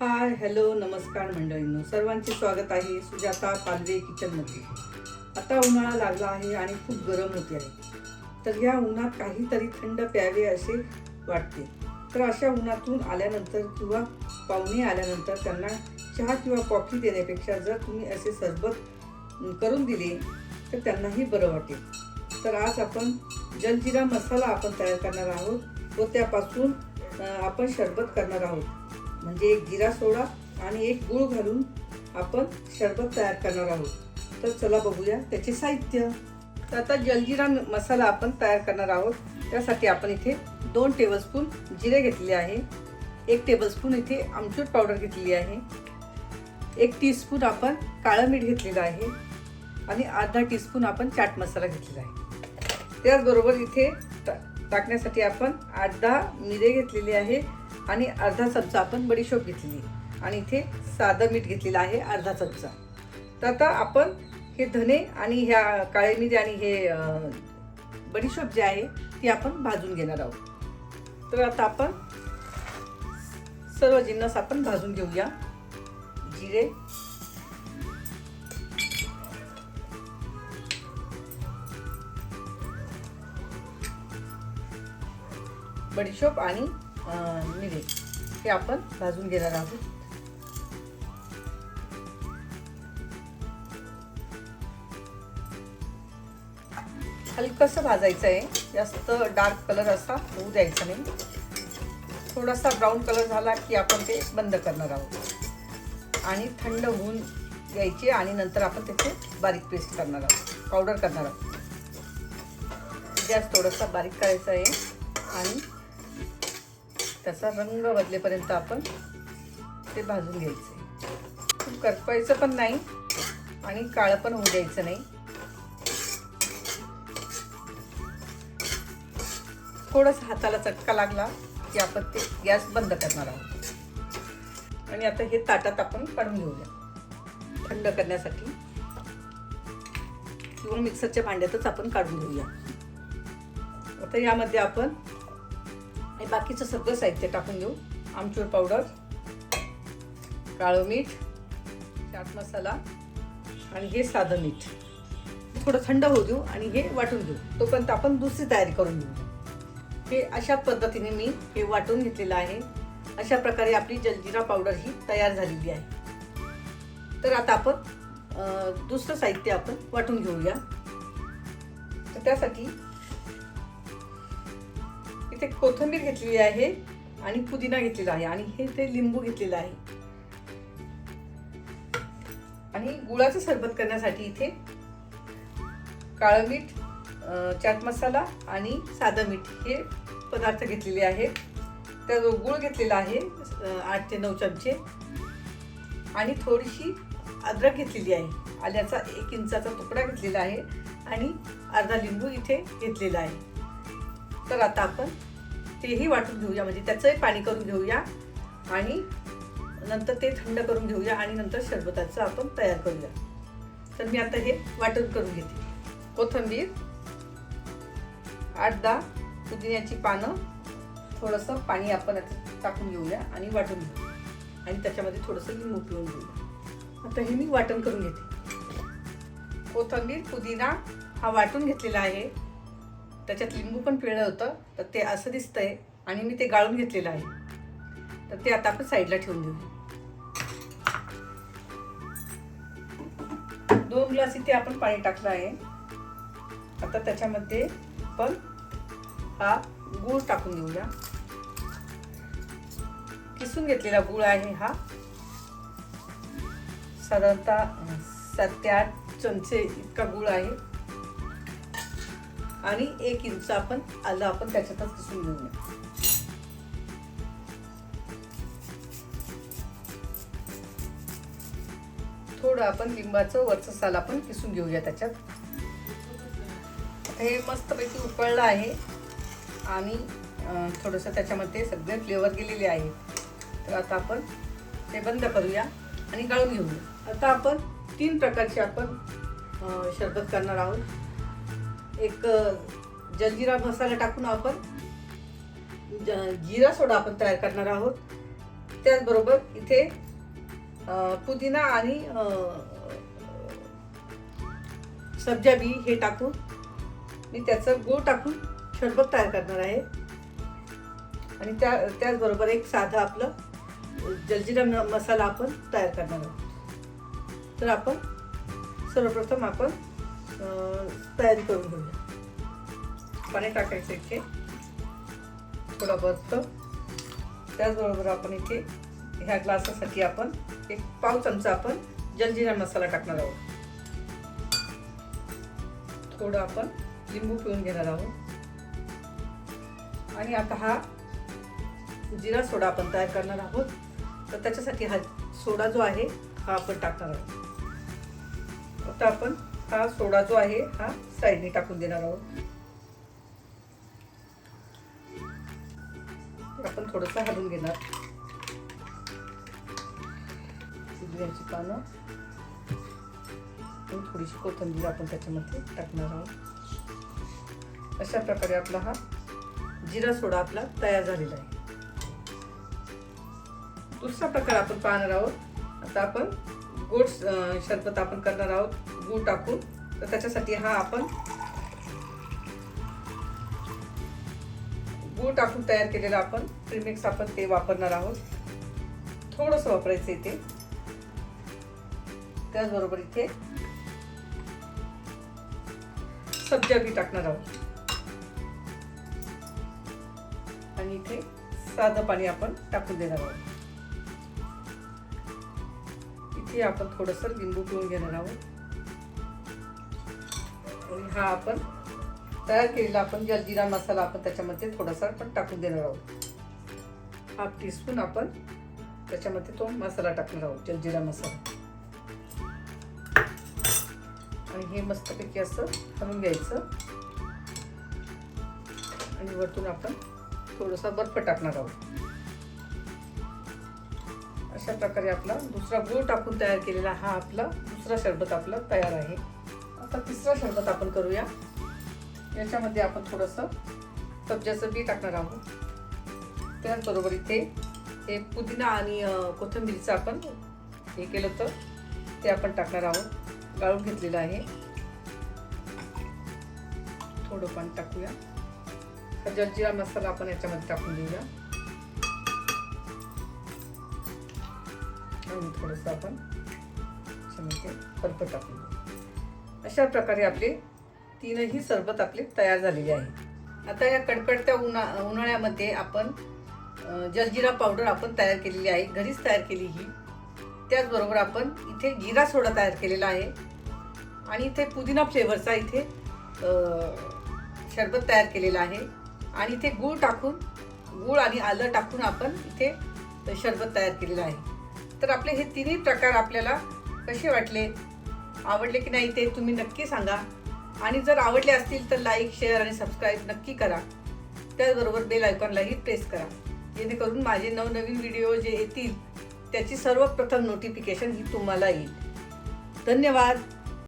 Hi hello नमस्कार मंडळींनो, सर्वांचे स्वागत आहे सुजाता पालवे किचनमध्ये. आता उन्हाळा लागला आहे आणि खूप गरम होते आहे. तर या उन्हात काहीतरी थंड प्यावे असे वाटते. तर अशा उन्हातून आल्यानंतर किंवा पाहुणे आल्यानंतर त्यांना चहा किंवा कॉफी देण्यापेक्षा जर तुम्ही असे सरबत करून दिले तर त्यांनाही बरं वाटेल. तर आज आपण जलजिरा मसाला आपण तयार करणार आहोत व त्यापासून आपण सरबत करणार आहोत. म्हणजे एक जिरा सोडा आणि एक गूळ घालून आपण सरबत तयार करणार आहोत. तर चला बघूया त्याचे साहित्य. तर आता जलजिरा मसाला आपण तयार करणार आहोत. त्यासाठी आपण इथे 2 टेबलस्पून जिरे घेतलेले आहे, 1 टेबलस्पून इथे आमचूर पावडर घेतलेली आहे, 1 टीस्पून आपण काळं मीठ घेतलेलं आहे आणि अर्धा टीस्पून आपण चाट मसाला घेतलेला आहे. त्याचबरोबर इथे टाकण्यासाठी आपण 8-10 मिरे घेतलेले आहे आणि अर्धा चमचा आपण बडीशोप घेतलेली आणि इथे साधं मीठ घेतलेलं आहे अर्धा चमचा. तर आता आपण हे धने आणि ह्या काळे मिरे आणि हे बडीशोप जे आहे ती आपण भाजून घेणार आहोत. तर आता आपण सर्व जिन्नस आपण भाजून घेऊया. जिरे, बडीशोप आणि मिरे हे आपण भाजून घेणार आहोत. हलकंसं भाजायचं आहे, जास्त डार्क कलर असा होऊ द्यायचा नाही. थोडासा ब्राऊन कलर झाला की आपण ते बंद करणार आहोत आणि थंड होऊन द्यायचे आणि नंतर आपण त्याचे बारीक पेस्ट करणार आहोत, पावडर करणार आहोत. गॅस थोडासा बारीक करायचा आहे आणि त्याचा रंग बदलेपर्यंत आपण ते भाजून घ्यायचे. खूप करपायचं पण नाही आणि काळं पण होऊ द्यायचं नाही. थोडंसं हाताला चटका लागला की आपण ते गॅस बंद करणार आहोत. आणि आता हे ताटात आपण काढून घेऊया थंड करण्यासाठी किंवा मिक्सरच्या भांड्यातच आपण काढून घेऊया. आता यामध्ये आपण बाकीचं सगळं साहित्य टाकून घेऊ. आमचूर पावडर, काळं मीठ, चाट मसाला आणि हे साधं मीठ. थोडं थंड होऊ देऊ आणि हे वाटून घेऊ. तोपर्यंत आपण दुसरी तयारी करून घेऊ. हे अशा पद्धतीने मी हे वाटून घेतलेलं आहे. अशा प्रकारे आपली जलजिरा पावडर ही तयार झालेली आहे. तर आता आपण दुसरं साहित्य आपण वाटून घेऊया. तर त्यासाठी इथे कोथिंबीर घेतलेली आहे आणि पुदिना घेतलेला आहे आणि हे ते लिंबू घेतलेलं आहे. आणि गुळाचं सरबत करण्यासाठी इथे काळं मीठ, चाट मसाला आणि साधं मीठ हे पदार्थ घेतलेले आहेत. तर गुळ घेतलेला आहे 8 ते 9 चमचे आणि थोडीशी अद्रक घेतलेली आहे. आल्याचा 1 इंचाचा तुकडा घेतलेला आहे आणि अर्धा लिंबू इथे घेतलेला आहे. तर आता आपण तेही वाटून घेऊया, म्हणजे त्याचंही पाणी करून घेऊया आणि नंतर ते थंड करून घेऊया आणि नंतर सरबताचं आपण तयार करूया. तर मी आता हे वाटण करून घेते. कोथिंबीर, 8-10 पुदिन्याची पानं, थोडंसं पाणी आपण टाकून घेऊया आणि वाटून घेऊ आणि त्याच्यामध्ये थोडंसं लिंबू पिळून घेऊया. आता हे मी वाटण करून घेते. कोथिंबीर, पुदिना हा वाटून घेतलेला आहे. त्याच्यात लिंबू पण पिळलं होतं तर ते असं दिसतंय आणि मी ते गाळून घेतलेलं आहे. तर ते आता आपण साईडला ठेवून देऊ. 2 ग्लास इथे आपण पाणी टाकलं आहे. आता त्याच्यामध्ये आपण हा गूळ टाकून देऊया. किसून घेतलेला गूळ आहे हा. साधारणतः 7 ते 8 चमचे इतका गूळ आहे आणि 1 इंच आपण आलं आपण त्याच्यातच किसून घेऊया. थोडं आपण लिंबाचं वरचं साल आपण किसून घेऊया त्याच्यात. हे मस्तपैकी उकळलं आहे आणि थोडंसं त्याच्यामध्ये सगळे फ्लेवर गेलेले आहे. तर आता आपण ते बंद करूया आणि गाळून घेऊया. आता आपण 3 प्रकारचे आपण सरबत करणार आहोत. एक जलजिरा मसाला टाकून आपण जिरा सोडा आपण तयार करणार आहोत. त्याचबरोबर इथे पुदिना आणि सब्जा बी हे टाकून मी त्याचं गूळ टाकून शरबत तयार करणार आहे. आणि त्याचबरोबर एक साधं आपलं जलजिरा मसाला आपण तयार करणार आहोत. तर आपण सर्वप्रथम आपण तयारी करून घेऊया. पाणी टाकायचं इथे थोडं बर्फ. त्याचबरोबर आपण इथे ह्या ग्लासासाठी आपण एक पाव चमचा आपण जलजिरा मसाला टाकणार आहोत. थोडं आपण लिंबू पिळून घेणार आहोत. आणि आता हा जिरा सोडा आपण तयार करणार आहोत. तर त्याच्यासाठी हा सोडा जो आहे हा आपण टाकणार आहोत. आता आपण हा सोडा जो आहे हा साईडने टाकून देणार आहोत. आपण थोडंसं हलवून घेणार. पुदिन्याची पानं आणि थोडीशी कोथिंबीर आपण त्याच्यामध्ये टाकणार आहोत. अशा प्रकारे आपला हा जिरा सोडा आपला तयार झालेला आहे. दुसरा प्रकार आपण पाहणार आहोत. आता आपण गोड शरबत आपण करणार आहोत गूळ टाकून. तर त्याच्यासाठी हा आपण गूळ टाकून तयार केलेला आपण प्रीमिक्स आपण ते वापरणार आहोत. थोडंसं वापरायचं इथे. त्याचबरोबर इथे सब्जा बी टाकणार आहोत. आणि इथे साधं पाणी आपण टाकून देणार आहोत. इथे आपण थोडंसं लिंबू पिळून घेणार आहोत. आणि हा आपण तयार केलेला आपण जलजिरा मसाला आपण त्याच्यामध्ये थोडासा आपण टाकून देणार आहोत. 1/2 टीस्पून आपण त्याच्यामध्ये तो मसाला टाकणार आहोत जलजिरा मसाला. आणि हे मस्तपैकी असं हलवून घ्यायचं. आणि वरतून आपण थोडासा बर्फ टाकणार आहोत. अशा प्रकारे आपला दुसरा गूळ टाकून तयार केलेला हा आपला दुसरा शरबत आपला तयार आहे. आता तिसरा शरबत आपण करूया. याच्यामध्ये आपण थोडंसं सब्जाचं बी टाकणार आहोत. त्याचबरोबर इथे हे पुदिना आणि कोथिंबीरचं आपण हे केलं होतं ते आपण टाकणार आहोत. गाळून घेतलेलं आहे. थोडं पाणी टाकूया. जलजिरा मसाला आपण याच्यामध्ये टाकून देऊया. आणि थोडंसं आपण याच्यामध्ये बर्फ टाकून देऊ. अशा प्रकारे आपले तीनही सरबत आपले तयार झालेले आहे. आता या कडकडत्या उन्हाळ्यामध्ये आपण जलजिरा पावडर आपण तयार केलेली आहे. घरीच तयार केली ही. त्याचबरोबर आपण इथे जिरा सोडा तयार केलेला आहे. आणि इथे पुदिना फ्लेवरचा इथे शरबत तयार केलेला आहे. आणि इथे गूळ आणि आलं टाकून आपण इथे शरबत तयार केलेलं आहे. तर आपले हे तिन्ही प्रकार आपल्याला कसे वाटले, आवडले की नाही ते तुम्ही नक्की सांगा. आणि जर आवडले असतील तर लाईक, शेअर आणि सबस्क्राईब नक्की करा. त्याचबरोबर बेल आयकॉनलाही प्रेस करा, जेणेकरून माझे नवनवीन व्हिडिओ जे येतील त्याची सर्वप्रथम नोटिफिकेशन ही तुम्हाला येईल. धन्यवाद.